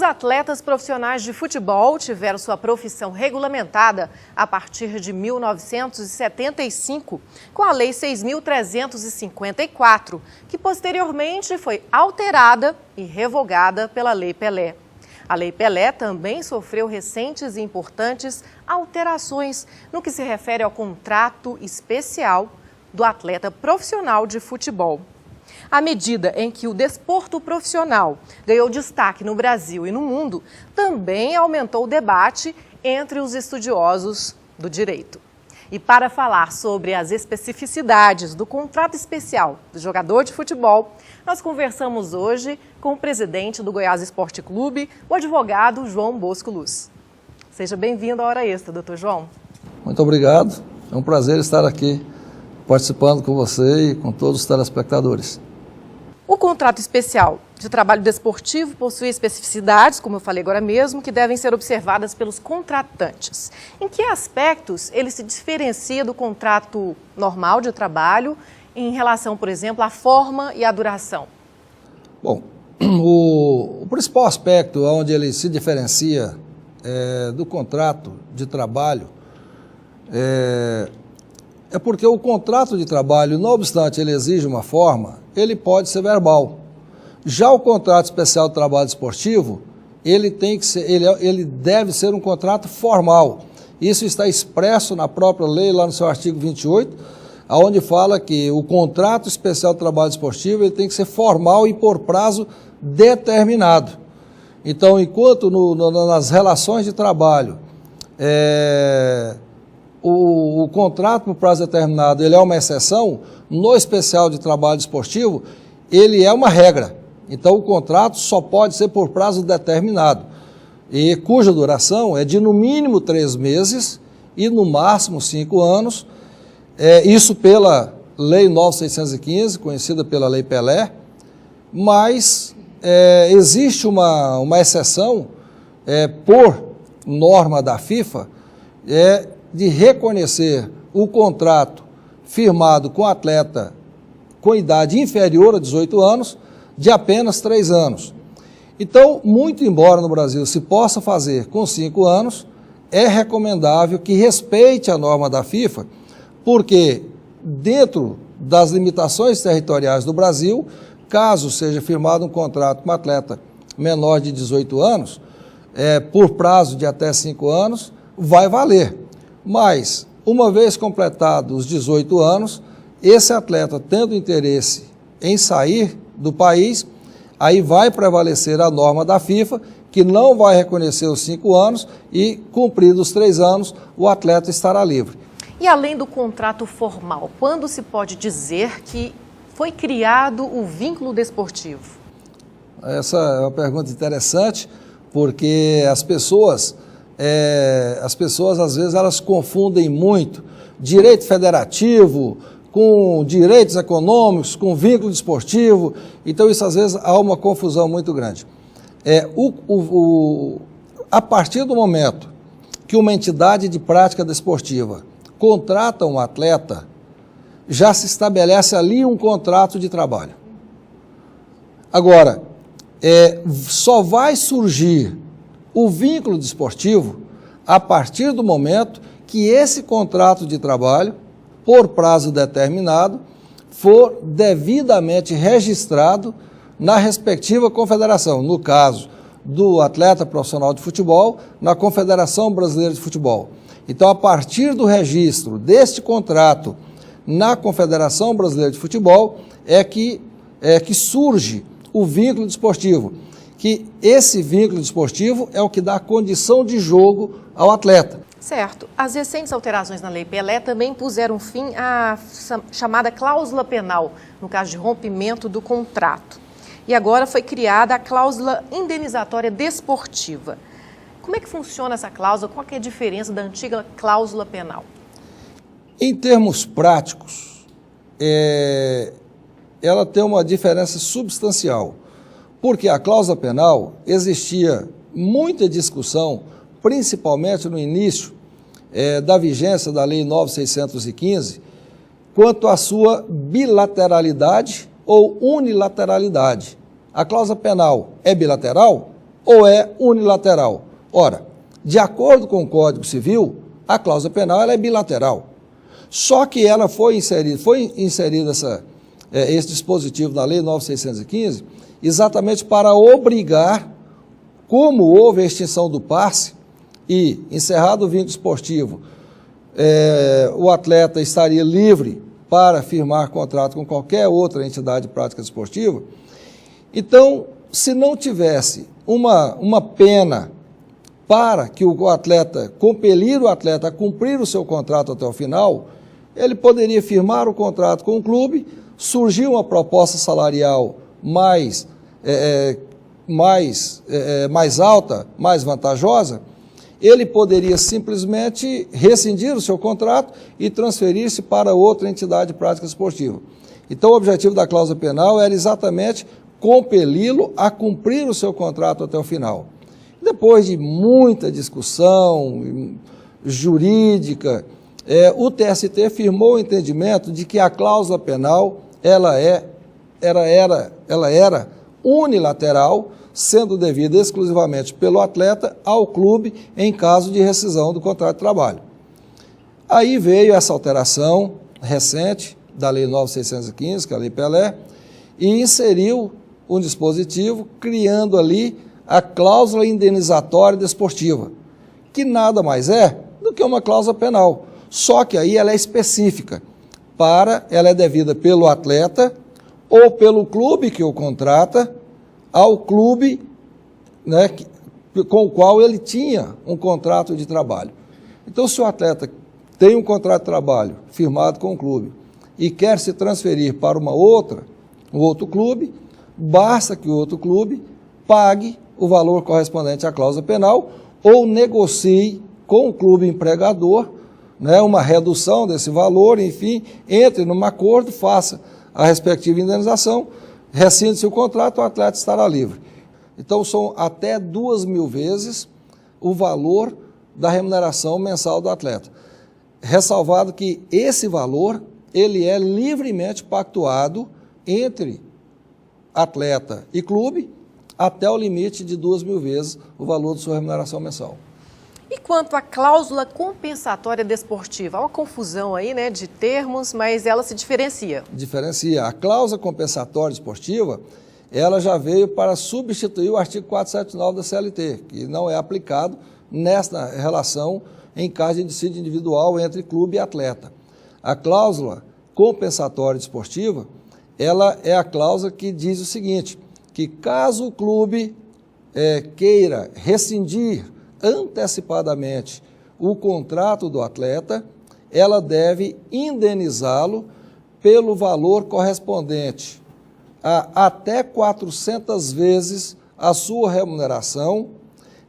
atletas profissionais de futebol tiveram sua profissão regulamentada a partir de 1975, com a Lei 6.354, que posteriormente foi alterada e revogada pela Lei Pelé. A Lei Pelé também sofreu recentes e importantes alterações no que se refere ao contrato especial do atleta profissional de futebol. À medida em que o desporto profissional ganhou destaque no Brasil e no mundo, também aumentou o debate entre os estudiosos do direito. E para falar sobre as especificidades do contrato especial do jogador de futebol, nós conversamos hoje com o presidente do Goiás Esporte Clube, o advogado João Bosco Luz. Seja bem-vindo à Hora Extra, doutor João. Muito obrigado. É um prazer estar aqui participando com você e com todos os telespectadores. O contrato especial de trabalho desportivo possui especificidades, como eu falei agora mesmo, que devem ser observadas pelos contratantes. Em que aspectos ele se diferencia do contrato normal de trabalho em relação, por exemplo, à forma e à duração? Bom, o principal aspecto onde ele se diferencia do contrato de trabalho é porque o contrato de trabalho, não obstante ele exige uma forma, ele pode ser verbal. Já o contrato especial de trabalho esportivo, ele deve ser um contrato formal. Isso está expresso na própria lei, lá no seu artigo 28, onde fala que o contrato especial de trabalho esportivo ele tem que ser formal e por prazo determinado. Então, enquanto nas relações de trabalho, o contrato por prazo determinado ele é uma exceção, no especial de trabalho esportivo, ele é uma regra. Então, o contrato só pode ser por prazo determinado, e cuja duração é de no mínimo 3 meses e no máximo 5 anos, isso pela Lei 9.615, conhecida pela Lei Pelé, mas existe uma exceção por norma da FIFA, de reconhecer o contrato firmado com atleta com idade inferior a 18 anos, de apenas 3 anos. Então, muito embora no Brasil se possa fazer com 5 anos, é recomendável que respeite a norma da FIFA, porque dentro das limitações territoriais do Brasil, caso seja firmado um contrato com um atleta menor de 18 anos, por prazo de até 5 anos, vai valer. Mas, uma vez completados os 18 anos, esse atleta tendo interesse em sair do país, aí vai prevalecer a norma da FIFA, que não vai reconhecer os 5 anos e, cumpridos os 3 anos, o atleta estará livre. E além do contrato formal, quando se pode dizer que foi criado o vínculo desportivo? Essa é uma pergunta interessante, porque as pessoas às vezes elas confundem muito direito federativo com direitos econômicos, com vínculo desportivo, então isso às vezes há uma confusão muito grande. A partir do momento que uma entidade de prática desportiva contrata um atleta, já se estabelece ali um contrato de trabalho. Agora, só vai surgir o vínculo desportivo a partir do momento que esse contrato de trabalho, por prazo determinado, for devidamente registrado na respectiva confederação, no caso do atleta profissional de futebol, na Confederação Brasileira de Futebol. Então, a partir do registro deste contrato na Confederação Brasileira de Futebol, é que surge o vínculo desportivo, que esse vínculo desportivo é o que dá condição de jogo ao atleta. Certo. As recentes alterações na Lei Pelé também puseram fim à chamada cláusula penal, no caso de rompimento do contrato. E agora foi criada a cláusula indenizatória desportiva. Como é que funciona essa cláusula? Qual que é a diferença da antiga cláusula penal? Em termos práticos, ela tem uma diferença substancial, porque a cláusula penal existia muita discussão, principalmente no início da vigência da Lei 9.615, quanto à sua bilateralidade ou unilateralidade. A cláusula penal é bilateral? ou é unilateral? Ora, de acordo com o Código Civil, a cláusula penal ela é bilateral. Só que ela foi inserido esse dispositivo da Lei 9.615 exatamente para obrigar, como houve a extinção do passe e encerrado o vínculo esportivo, o atleta estaria livre para firmar contrato com qualquer outra entidade de prática esportiva. Então, se não tivesse uma pena para que o atleta, compelir o atleta a cumprir o seu contrato até o final, ele poderia firmar o contrato com o clube, surgiu uma proposta salarial mais alta, mais vantajosa, ele poderia simplesmente rescindir o seu contrato e transferir-se para outra entidade de prática esportiva. Então, o objetivo da cláusula penal era exatamente compeli-lo a cumprir o seu contrato até o final. Depois de muita discussão jurídica, o TST firmou o entendimento de que a cláusula penal ela era unilateral, sendo devida exclusivamente pelo atleta ao clube em caso de rescisão do contrato de trabalho. Aí veio essa alteração recente da Lei 9.615, que é a Lei Pelé, e inseriu um dispositivo criando ali a cláusula indenizatória desportiva, que nada mais é do que uma cláusula penal, só que aí ela é específica, ela é devida pelo atleta ou pelo clube que o contrata, ao clube, né, com o qual ele tinha um contrato de trabalho. Então, se o atleta tem um contrato de trabalho firmado com o clube e quer se transferir para um outro clube, basta que o outro clube pague o valor correspondente à cláusula penal ou negocie com o clube empregador, né, uma redução desse valor, enfim, entre num acordo, faça a respectiva indenização, rescinde-se o contrato, o atleta estará livre. Então, são até 2.000 vezes o valor da remuneração mensal do atleta. Ressalvado que esse valor, ele é livremente pactuado entre atleta e clube, até o limite de 2.000 vezes o valor de sua remuneração mensal. E quanto à cláusula compensatória desportiva? Há uma confusão aí, né, de termos, mas ela se diferencia. Diferencia. A cláusula compensatória desportiva, ela já veio para substituir o artigo 479 da CLT, que não é aplicado nesta relação em caso de dissídio individual entre clube e atleta. A cláusula compensatória desportiva, ela é a cláusula que diz o seguinte, que caso o clube queira rescindir antecipadamente o contrato do atleta, ela deve indenizá-lo pelo valor correspondente a até 400 vezes a sua remuneração,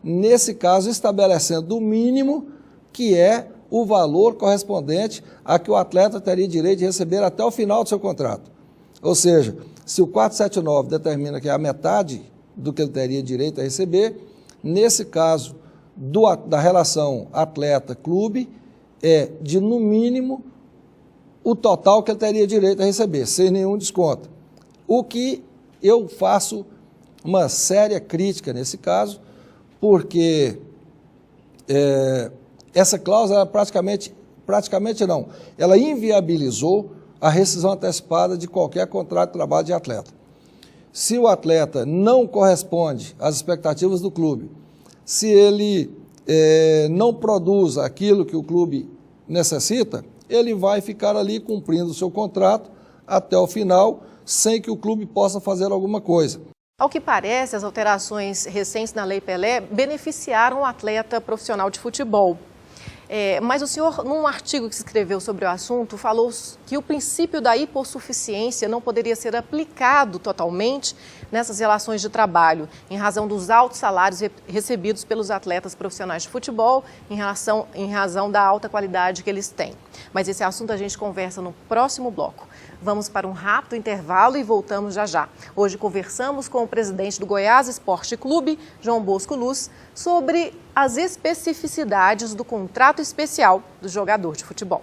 nesse caso estabelecendo o mínimo que é o valor correspondente a que o atleta teria direito de receber até o final do seu contrato. Ou seja, se o 479 determina que é a metade do que ele teria direito a receber, nesse caso da relação atleta-clube, é de no mínimo o total que ele teria direito a receber, sem nenhum desconto. O que eu faço uma séria crítica nesse caso, porque essa cláusula ela inviabilizou a rescisão antecipada de qualquer contrato de trabalho de atleta. Se o atleta não corresponde às expectativas do clube, se ele não produz aquilo que o clube necessita, ele vai ficar ali cumprindo o seu contrato até o final, sem que o clube possa fazer alguma coisa. Ao que parece, as alterações recentes na Lei Pelé beneficiaram o atleta profissional de futebol. Mas o senhor, num artigo que escreveu sobre o assunto, falou que o princípio da hipossuficiência não poderia ser aplicado totalmente nessas relações de trabalho, em razão dos altos salários recebidos pelos atletas profissionais de futebol, em razão da alta qualidade que eles têm. Mas esse assunto a gente conversa no próximo bloco. Vamos para um rápido intervalo e voltamos já já. Hoje conversamos com o presidente do Goiás Esporte Clube, João Bosco Luz, sobre as especificidades do contrato especial do jogador de futebol.